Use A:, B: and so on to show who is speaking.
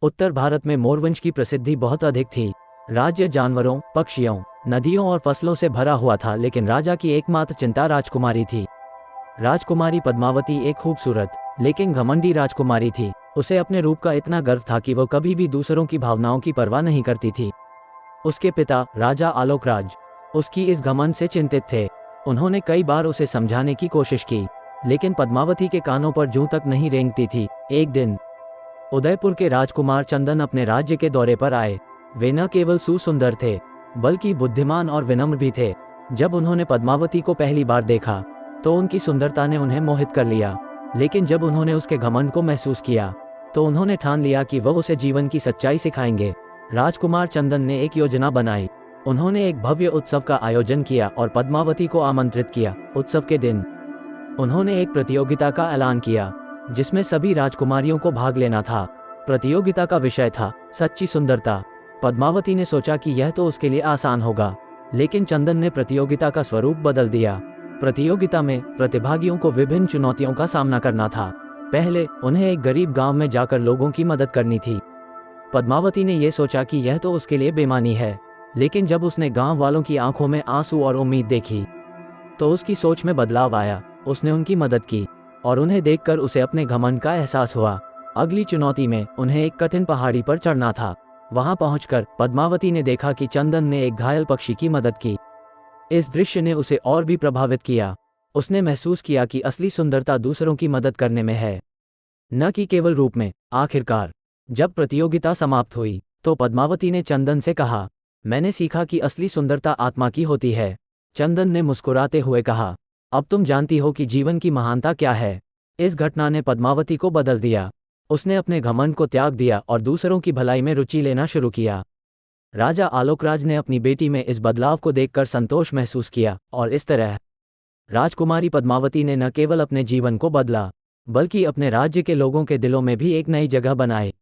A: उत्तर भारत में मोरवंश की प्रसिद्धि बहुत अधिक थी। राज्य जानवरों, पक्षियों, नदियों और फसलों से भरा हुआ था, लेकिन राजा की एकमात्र चिंता राजकुमारी थी। राजकुमारी पद्मावती एक खूबसूरत लेकिन घमंडी राजकुमारी थी। उसे अपने रूप का इतना गर्व था कि वो कभी भी दूसरों की भावनाओं की परवाह नहीं करती थी। उसके पिता राजा आलोकराज उसकी इस घमंड से चिंतित थे। उन्होंने कई बार उसे समझाने की कोशिश की, लेकिन पद्मावती के कानों पर जूं तक नहीं रेंगती थी। एक दिन उदयपुर के राजकुमार चंदन अपने राज्य के दौरे पर आए। वे न केवल सुसुंदर थे, बल्कि बुद्धिमान और विनम्र भी थे। जब उन्होंने पद्मावती को पहली बार देखा तो उनकी सुंदरता ने उन्हें मोहित कर लिया, लेकिन जब उन्होंने उसके घमंड को महसूस किया तो उन्होंने ठान लिया कि वह उसे जीवन की सच्चाई सिखाएंगे। राजकुमार चंदन ने एक योजना बनाई। उन्होंने एक भव्य उत्सव का आयोजन किया और पद्मावती को आमंत्रित किया। उत्सव के दिन उन्होंने एक प्रतियोगिता का ऐलान किया, जिसमें सभी राजकुमारियों को भाग लेना था। प्रतियोगिता का विषय था सच्ची सुंदरता। पद्मावती ने सोचा कि यह तो उसके लिए आसान होगा, लेकिन चंदन ने प्रतियोगिता का स्वरूप बदल दिया। प्रतियोगिता में प्रतिभागियों को विभिन्न चुनौतियों का सामना करना था। पहले उन्हें एक गरीब गांव में जाकर लोगों की मदद करनी थी। पद्मावती ने यह सोचा कि यह तो उसके लिए बेमानी है, लेकिन जब उसने गांव वालों की आंखों में आंसू और उम्मीद देखी तो उसकी सोच में बदलाव आया। उसने उनकी मदद की और उन्हें देखकर उसे अपने घमंड का एहसास हुआ। अगली चुनौती में उन्हें एक कठिन पहाड़ी पर चढ़ना था। वहां पहुंचकर पद्मावती ने देखा कि चंदन ने एक घायल पक्षी की मदद की। इस दृश्य ने उसे और भी प्रभावित किया। उसने महसूस किया कि असली सुंदरता दूसरों की मदद करने में है, न कि केवल रूप में। आखिरकार जब प्रतियोगिता समाप्त हुई तो पद्मावती ने चंदन से कहा, मैंने सीखा कि असली सुंदरता आत्मा की होती है। चंदन ने मुस्कुराते हुए कहा, अब तुम जानती हो कि जीवन की महानता क्या है। इस घटना ने पद्मावती को बदल दिया। उसने अपने घमंड को त्याग दिया और दूसरों की भलाई में रुचि लेना शुरू किया। राजा आलोकराज ने अपनी बेटी में इस बदलाव को देखकर संतोष महसूस किया, और इस तरह राजकुमारी पद्मावती ने न केवल अपने जीवन को बदला, बल्कि अपने राज्य के लोगों के दिलों में भी एक नई जगह बनाई।